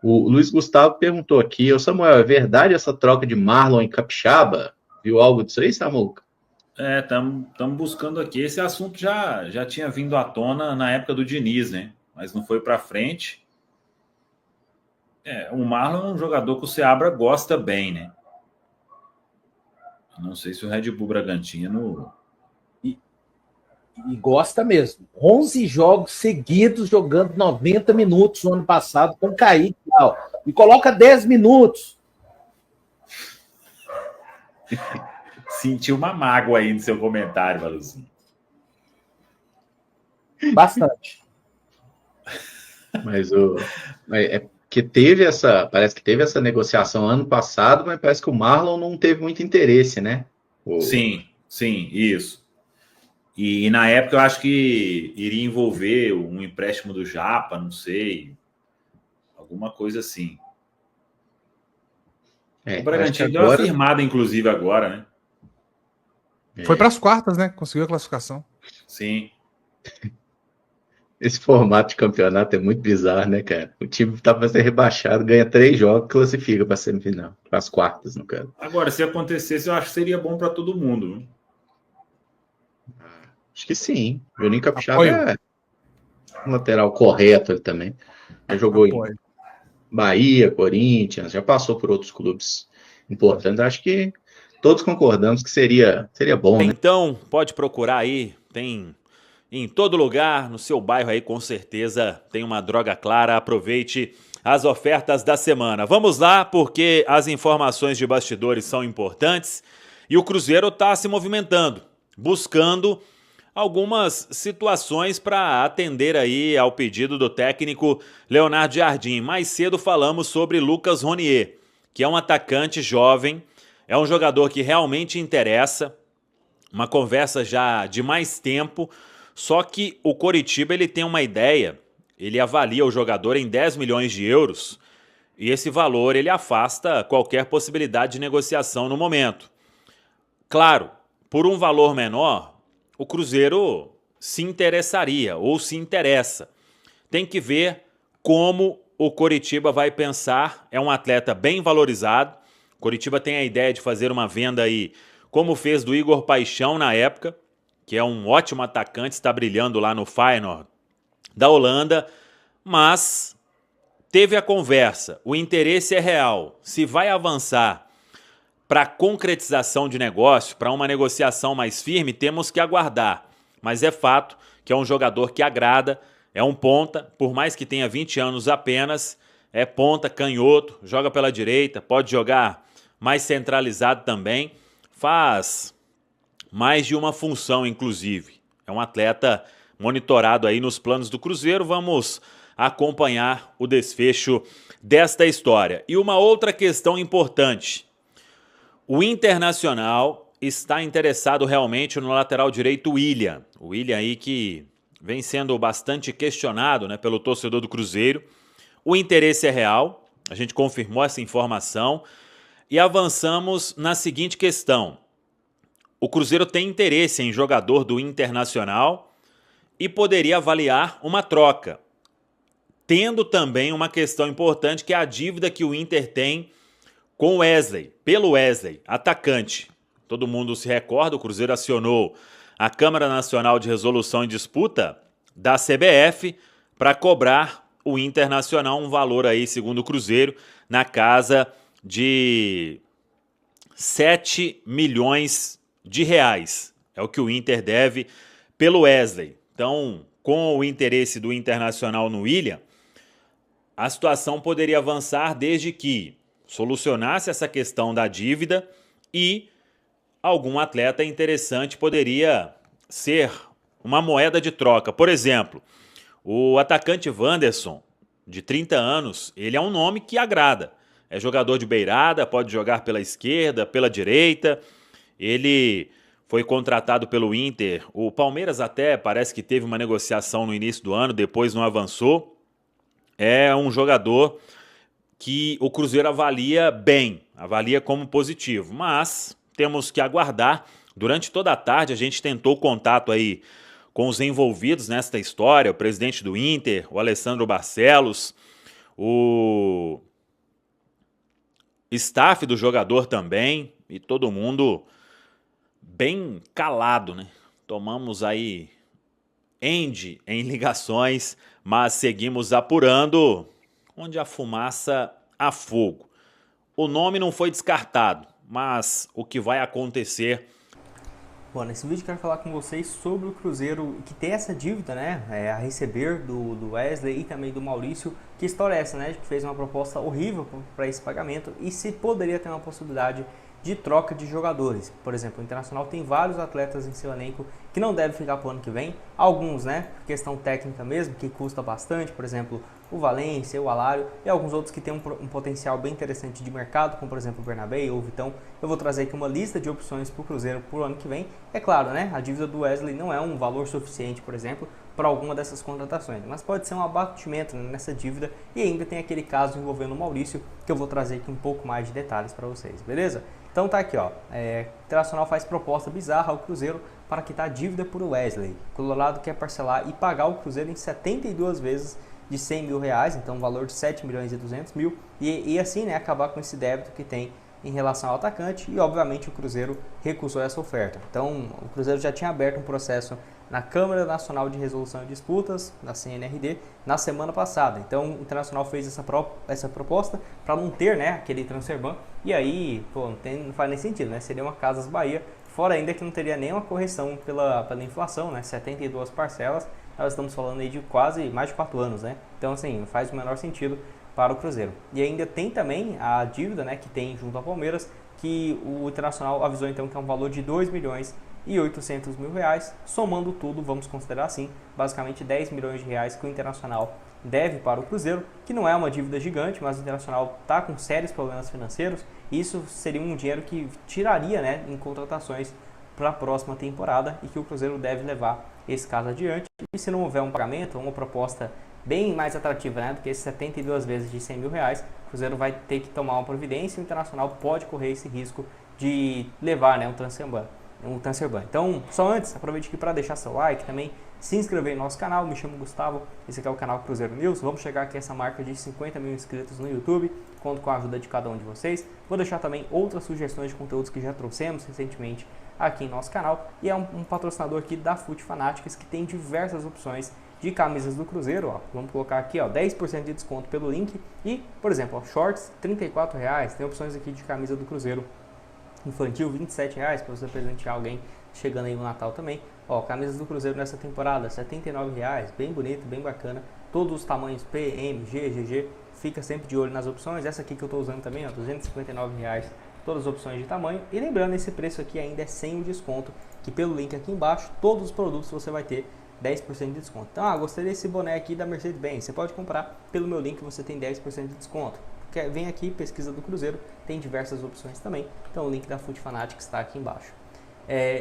O Luiz Gustavo perguntou aqui, ô Samuel, é verdade essa troca de Marlon em Capixaba? Viu algo disso aí, Samuca? Estamos buscando aqui. Esse assunto já tinha vindo à tona na época do Diniz, né? Mas não foi para frente. O Marlon é um jogador que o Seabra gosta bem, né? Não sei se o Red Bull Bragantino... E gosta mesmo. 11 jogos seguidos jogando 90 minutos no ano passado com o Kaique e tal. E coloca 10 minutos. Sentiu uma mágoa aí no seu comentário, Valuzinho. Bastante. Mas é que teve parece que teve essa negociação ano passado, mas parece que o Marlon não teve muito interesse, né? Sim, isso. E na época eu acho que iria envolver um empréstimo do Japa, não sei. Alguma coisa assim. O Bragantino deu uma firmada, inclusive, agora, né? Foi para as quartas, né? Conseguiu a classificação. Sim. Esse formato de campeonato é muito bizarro, né, cara? O time tá para ser rebaixado, ganha 3 jogos, classifica para semifinal, para as quartas, no caso. Agora, se acontecesse, eu acho que seria bom para todo mundo. Viu? Acho que sim. Juninho Capixaba é um lateral correto ele também. Já jogou em Bahia, Corinthians, já passou por outros clubes importantes. Acho que todos concordamos que seria bom, né? Então, pode procurar aí, tem em todo lugar, no seu bairro aí, com certeza tem uma Droga Clara. Aproveite as ofertas da semana. Vamos lá, porque as informações de bastidores são importantes e o Cruzeiro está se movimentando, buscando algumas situações para atender aí ao pedido do técnico Leonardo Jardim. Mais cedo falamos sobre Lucas Ronier, que é um atacante jovem, é um jogador que realmente interessa, uma conversa já de mais tempo, só que o Coritiba ele tem uma ideia, ele avalia o jogador em 10 milhões de euros e esse valor ele afasta qualquer possibilidade de negociação no momento. Claro, por um valor menor, o Cruzeiro se interessaria ou se interessa. Tem que ver como o Coritiba vai pensar. É um atleta bem valorizado. O Coritiba tem a ideia de fazer uma venda aí, como fez do Igor Paixão na época, que é um ótimo atacante, está brilhando lá no Feyenoord da Holanda, mas teve a conversa, o interesse é real. Se vai avançar para concretização de negócio, para uma negociação mais firme, temos que aguardar. Mas é fato que é um jogador que agrada, é um ponta, por mais que tenha 20 anos apenas, é ponta, canhoto, joga pela direita, pode jogar mais centralizado também, faz mais de uma função, inclusive. É um atleta monitorado aí nos planos do Cruzeiro, vamos acompanhar o desfecho desta história. E uma outra questão importante, o Internacional está interessado realmente no lateral direito William. O William aí que vem sendo bastante questionado, né, pelo torcedor do Cruzeiro. O interesse é real, a gente confirmou essa informação e avançamos na seguinte questão. O Cruzeiro tem interesse em jogador do Internacional e poderia avaliar uma troca, tendo também uma questão importante que é a dívida que o Inter tem com o Wesley, pelo Wesley, atacante. Todo mundo se recorda, o Cruzeiro acionou a Câmara Nacional de Resolução em Disputa da CBF para cobrar o Internacional um valor aí, segundo o Cruzeiro, na casa de 7 milhões de reais. É o que o Inter deve pelo Wesley. Então, com o interesse do Internacional no William, a situação poderia avançar desde que solucionasse essa questão da dívida e algum atleta interessante poderia ser uma moeda de troca. Por exemplo, o atacante Wanderson, de 30 anos, ele é um nome que agrada. É jogador de beirada, pode jogar pela esquerda, pela direita. Ele foi contratado pelo Inter. O Palmeiras até parece que teve uma negociação no início do ano, depois não avançou. É um jogador que o Cruzeiro avalia bem, avalia como positivo, mas temos que aguardar. Durante toda a tarde a gente tentou contato aí com os envolvidos nesta história, o presidente do Inter, o Alessandro Barcelos, o staff do jogador também, e todo mundo bem calado, né? Tomamos aí em ligações, mas seguimos apurando onde a fumaça há fogo. O nome não foi descartado, mas o que vai acontecer... Bom, nesse vídeo eu quero falar com vocês sobre o Cruzeiro que tem essa dívida, né, a receber do Wesley e também do Maurício. Que história é essa, né, que fez uma proposta horrível para esse pagamento e se poderia ter uma possibilidade de troca de jogadores. Por exemplo, o Internacional tem vários atletas em seu elenco que não devem ficar para o ano que vem. Alguns, né, por questão técnica mesmo, que custa bastante, por exemplo, o Valência, o Alário, e alguns outros que têm um potencial bem interessante de mercado, como por exemplo o Bernabé ou o Vitão. Eu vou trazer aqui uma lista de opções para o Cruzeiro para o ano que vem. É claro, né, a dívida do Wesley não é um valor suficiente, por exemplo, para alguma dessas contratações, mas pode ser um abatimento, né, nessa dívida. E ainda tem aquele caso envolvendo o Maurício, que eu vou trazer aqui um pouco mais de detalhes para vocês, beleza? Então tá aqui, ó, o Internacional faz proposta bizarra ao Cruzeiro para quitar a dívida por Wesley. O Colorado quer parcelar e pagar o Cruzeiro em 72 vezes de 100 mil reais, então um valor de 7 milhões e 200 mil, e assim, né, acabar com esse débito que tem em relação ao atacante, e obviamente o Cruzeiro recusou essa oferta. Então o Cruzeiro já tinha aberto um processo na Câmara Nacional de Resolução de Disputas, na CNRD, na semana passada. Então o Internacional fez essa proposta para não ter, né, aquele transfer ban, e aí pô, não faz nem sentido, né? Seria uma Casas Bahia, fora ainda que não teria nenhuma correção pela inflação, né? 72 parcelas, nós estamos falando aí de quase mais de 4 anos, né? Então assim, não faz o menor sentido para o Cruzeiro. E ainda tem também a dívida, né, que tem junto ao Palmeiras, que o Internacional avisou então que é um valor de 2 milhões e 800 mil reais, somando tudo, vamos considerar assim, basicamente 10 milhões de reais que o Internacional deve para o Cruzeiro, que não é uma dívida gigante, mas o Internacional está com sérios problemas financeiros, e isso seria um dinheiro que tiraria, né, em contratações para a próxima temporada, e que o Cruzeiro deve levar esse caso adiante. E se não houver um pagamento, uma proposta bem mais atrativa, né, do que esses 72 vezes de 100 mil reais, o Cruzeiro vai ter que tomar uma providência, e o Internacional pode correr esse risco de levar, né, um transfer ban. Então, só antes, aproveite aqui para deixar seu like, também se inscrever no nosso canal. Me chamo Gustavo, esse aqui é o canal Cruzeiro News. Vamos chegar aqui a essa marca de 50 mil inscritos no YouTube, conto com a ajuda de cada um de vocês. Vou deixar também outras sugestões de conteúdos que já trouxemos recentemente aqui em nosso canal. E é um patrocinador aqui da Fute Fanatics, que tem diversas opções de camisas do Cruzeiro, ó. Vamos colocar aqui, ó, 10% de desconto pelo link. E, por exemplo, ó, shorts R$ 34,00. Tem opções aqui de camisa do Cruzeiro infantil, R$ 27,00 para você presentear alguém chegando aí no Natal também. Ó, camisas do Cruzeiro nessa temporada, R$ 79,00, bem bonito, bem bacana. Todos os tamanhos P, M, G, GG. Fica sempre de olho nas opções. Essa aqui que eu estou usando também, ó, R$ 259,00, todas as opções de tamanho. E lembrando, esse preço aqui ainda é sem o desconto, que pelo link aqui embaixo, todos os produtos você vai ter 10% de desconto. Então, gostei desse boné aqui da Mercedes-Benz, você pode comprar pelo meu link, você tem 10% de desconto. Vem aqui, pesquisa do Cruzeiro, tem diversas opções também. Então o link da Fute Fanatics está aqui embaixo.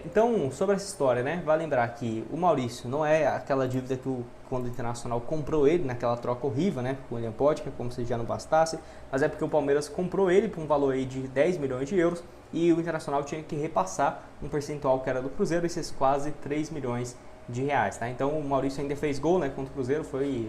Então, sobre essa história, né, vale lembrar que o Maurício não é aquela dívida que quando o Internacional comprou ele, naquela troca horrível, né, com o William Potker, como se já não bastasse, mas é porque o Palmeiras comprou ele por um valor aí de 10 milhões de euros e o Internacional tinha que repassar um percentual que era do Cruzeiro, esses quase 3 milhões de reais, tá? Então o Maurício ainda fez gol, né, contra o Cruzeiro, foi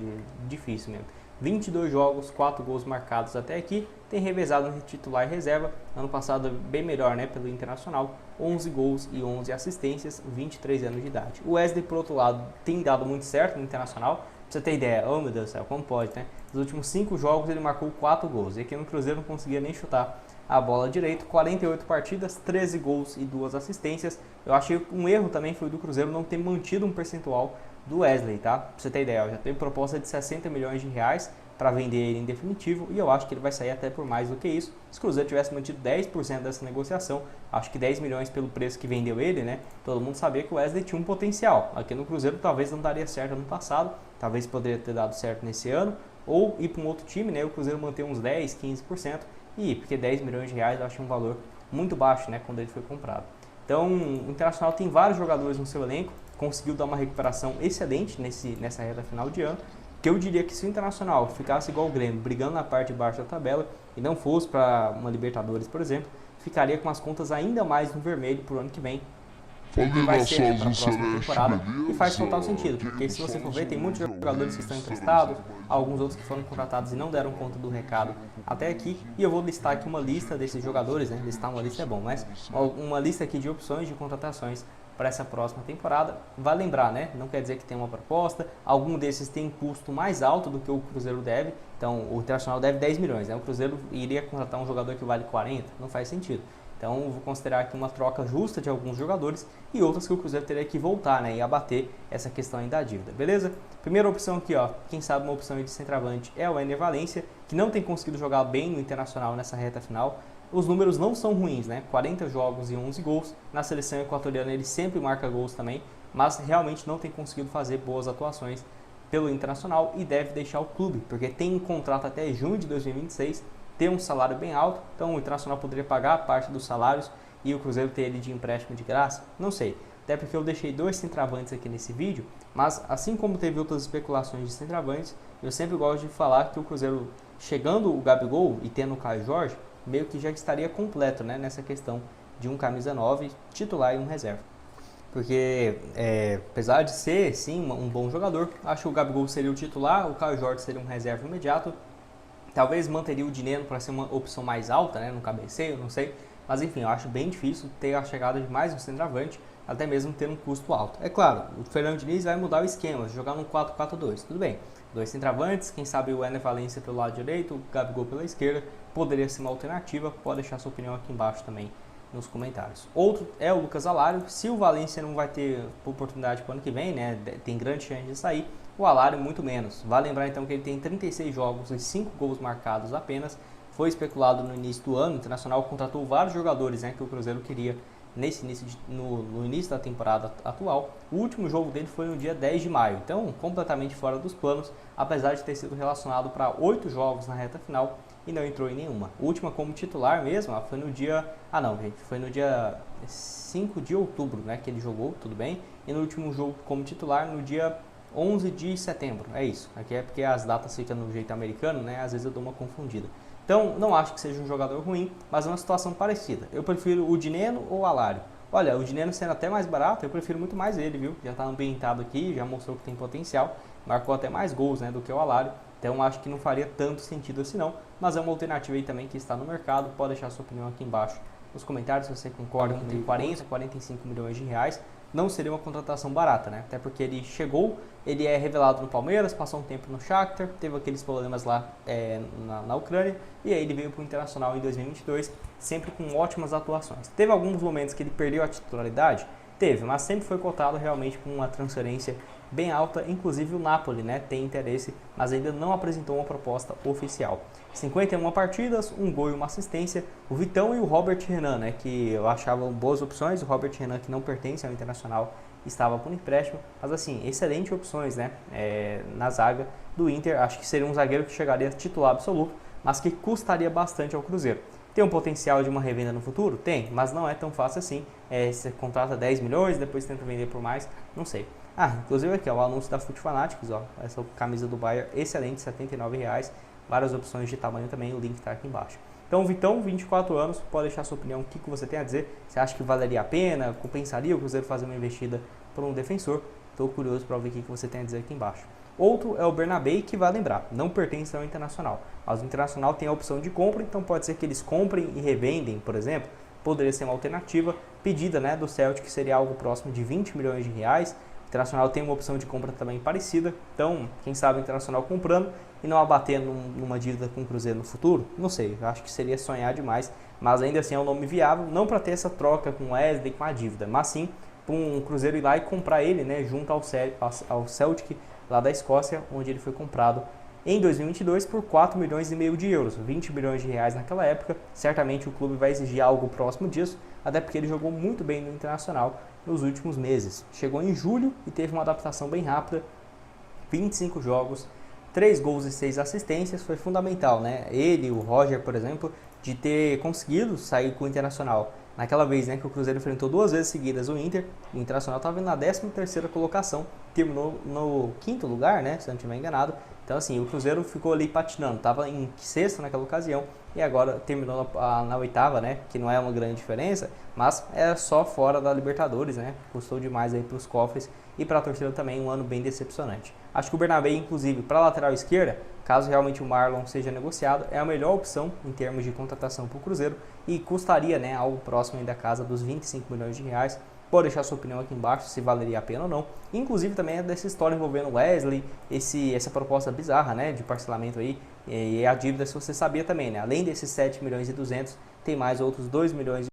difícil mesmo. 22 jogos, 4 gols marcados até aqui, tem revezado no titular e reserva, ano passado bem melhor, né, pelo Internacional, 11 gols e 11 assistências, 23 anos de idade. O Wesley, por outro lado, tem dado muito certo no Internacional, pra você ter ideia, oh meu Deus do céu, como pode, né? Nos últimos 5 jogos ele marcou 4 gols, e aqui no Cruzeiro não conseguia nem chutar a bola direito, 48 partidas, 13 gols e 2 assistências. Eu achei um erro também foi do Cruzeiro não ter mantido um percentual do Wesley, tá? Pra você ter ideia, já teve proposta de 60 milhões de reais para vender ele em definitivo, e eu acho que ele vai sair até por mais do que isso. Se o Cruzeiro tivesse mantido 10% dessa negociação, acho que 10 milhões pelo preço que vendeu ele, né? Todo mundo sabia que o Wesley tinha um potencial. Aqui no Cruzeiro talvez não daria certo ano passado, talvez poderia ter dado certo nesse ano, ou ir para um outro time, né? O Cruzeiro manter uns 10, 15%, e porque 10 milhões de reais eu acho um valor muito baixo, né? Quando ele foi comprado. Então, o Internacional tem vários jogadores no seu elenco, conseguiu dar uma recuperação excelente nessa reta final de ano, que eu diria que se o Internacional ficasse igual o Grêmio, brigando na parte de baixo da tabela, e não fosse para uma Libertadores, por exemplo, ficaria com as contas ainda mais no vermelho para o ano que vem. que vai ser para a próxima temporada, e faz total sentido, porque se você for ver, tem muitos jogadores que estão emprestados, alguns outros que foram contratados e não deram conta do recado até aqui, e eu vou listar aqui uma lista desses jogadores, né? Listar uma lista é bom, mas uma lista aqui de opções de contratações para essa próxima temporada. Vai lembrar, né? Não quer dizer que tem uma proposta, algum desses tem custo mais alto do que o Cruzeiro deve, então o Internacional deve 10 milhões, né? O Cruzeiro iria contratar um jogador que vale 40, não faz sentido. Então vou considerar aqui uma troca justa de alguns jogadores e outras que o Cruzeiro teria que voltar, né, e abater essa questão aí da dívida, beleza? Primeira opção aqui, ó, quem sabe uma opção de centroavante é o Ener Valencia, que não tem conseguido jogar bem no Internacional nessa reta final. Os números não são ruins, né? 40 jogos e 11 gols. Na seleção equatoriana ele sempre marca gols também, mas realmente não tem conseguido fazer boas atuações pelo Internacional e deve deixar o clube, porque tem um contrato até junho de 2026, tem um salário bem alto, então o Internacional poderia pagar parte dos salários e o Cruzeiro ter ele de empréstimo de graça, não sei. Até porque eu deixei 2 centroavantes aqui nesse vídeo, mas assim como teve outras especulações de centroavantes, eu sempre gosto de falar que o Cruzeiro, chegando o Gabigol e tendo o Caio Jorge, meio que já estaria completo, né, nessa questão de um camisa 9 titular e um reserva. Porque, apesar de ser, sim, um bom jogador, acho que o Gabigol seria o titular, o Caio Jorge seria um reserva imediato. Talvez manteria o Dineno para ser uma opção mais alta, né, no cabeceio, não sei. Mas enfim, eu acho bem difícil ter a chegada de mais um centroavante, até mesmo ter um custo alto. É claro, o Fernando Diniz vai mudar o esquema, jogar num 4-4-2, tudo bem. 2 centroavantes, quem sabe o Ener Valencia pelo lado direito, o Gabigol pela esquerda, poderia ser uma alternativa, pode deixar sua opinião aqui embaixo também nos comentários. Outro é o Lucas Alário, se o Valencia não vai ter oportunidade para o ano que vem, né, tem grande chance de sair, o Alário muito menos. Vale lembrar então que ele tem 36 jogos e 5 gols marcados apenas, foi especulado no início do ano, o Internacional contratou vários jogadores, né, que o Cruzeiro queria no início da temporada atual. O último jogo dele foi no dia 10 de maio, então completamente fora dos planos, apesar de ter sido relacionado para 8 jogos na reta final e não entrou em nenhuma. A última como titular mesmo foi no dia... foi no dia 5 de outubro, né, que ele jogou, tudo bem, e no último jogo como titular no dia 11 de setembro, é isso. Aqui é porque as datas ficam no jeito americano, né, às vezes eu dou uma confundida. Então, não acho que seja um jogador ruim, mas é uma situação parecida. Eu prefiro o Dineno ou o Alário. Olha, o Dineno sendo até mais barato, eu prefiro muito mais ele, viu? Já está ambientado aqui, já mostrou que tem potencial, marcou até mais gols, né, do que o Alário. Então, acho que não faria tanto sentido assim não, mas é uma alternativa aí também que está no mercado. Pode deixar sua opinião aqui embaixo nos comentários se você concorda com 40, 45 milhões de reais. Não seria uma contratação barata, né? Até porque ele chegou, ele é revelado no Palmeiras, passou um tempo no Shakhtar, teve aqueles problemas lá na Ucrânia, e aí ele veio para o Internacional em 2022, sempre com ótimas atuações. Teve alguns momentos que ele perdeu a titularidade? Teve, mas sempre foi cotado realmente com uma transferência bem alta, inclusive o Napoli, né, tem interesse, mas ainda não apresentou uma proposta oficial. 51 partidas, um gol e uma assistência, o Vitão e o Robert Renan, né, que eu achava boas opções, o Robert Renan que não pertence ao Internacional estava por empréstimo, mas assim, excelentes opções, né, na zaga do Inter. Acho que seria um zagueiro que chegaria titular absoluto, mas que custaria bastante ao Cruzeiro. Tem um potencial de uma revenda no futuro? Tem, mas não é tão fácil assim. Você contrata 10 milhões, depois tenta vender por mais, não sei. Inclusive aqui, ó, o anúncio da Foot Fanatics, ó, essa camisa do Bayern, excelente, R$ 79,00, várias opções de tamanho também, o link está aqui embaixo. Então, Vitão, 24 anos, pode deixar sua opinião, o que você tem a dizer, você acha que valeria a pena, compensaria o Cruzeiro fazer uma investida por um defensor? Estou curioso para ver o que você tem a dizer aqui embaixo. Outro é o Bernabé, que vai lembrar, não pertence ao Internacional, mas o Internacional tem a opção de compra, então pode ser que eles comprem e revendem, por exemplo, poderia ser uma alternativa pedida, né, do Celtic, que seria algo próximo de 20 milhões de reais. O Internacional tem uma opção de compra também parecida, então quem sabe o Internacional comprando e não abater numa dívida com o Cruzeiro no futuro, não sei, eu acho que seria sonhar demais, mas ainda assim é um nome viável, não para ter essa troca com o Wesley, com a dívida, mas sim para um Cruzeiro ir lá e comprar ele, né, junto ao Celtic, lá da Escócia, onde ele foi comprado em 2022 por 4,5 milhões de euros, 20 milhões de reais naquela época. Certamente o clube vai exigir algo próximo disso, até porque ele jogou muito bem no Internacional nos últimos meses. Chegou em julho e teve uma adaptação bem rápida, 25 jogos, 3 gols e 6 assistências, foi fundamental, né? Ele, o Roger, por exemplo, de ter conseguido sair com o Internacional. Naquela vez, né, que o Cruzeiro enfrentou 2 vezes seguidas o Inter, o Internacional estava na 13ª colocação, terminou no 5º lugar, né, se eu não estiver enganado, Então, assim, o Cruzeiro ficou ali patinando, estava em sexto naquela ocasião e agora terminou na oitava, né? Que não é uma grande diferença, mas é só fora da Libertadores, né? Custou demais aí para os cofres e para a torcida também, um ano bem decepcionante. Acho que o Bernabé, inclusive, para a lateral esquerda, caso realmente o Marlon seja negociado, é a melhor opção em termos de contratação para o Cruzeiro e custaria, né, algo próximo aí da casa dos 25 milhões de reais. Pode deixar sua opinião aqui embaixo, se valeria a pena ou não. Inclusive também é dessa história envolvendo o Wesley, essa proposta bizarra, né, de parcelamento aí, e a dívida, se você sabia também, né, além desses 7 milhões e 200, tem mais outros 2 milhões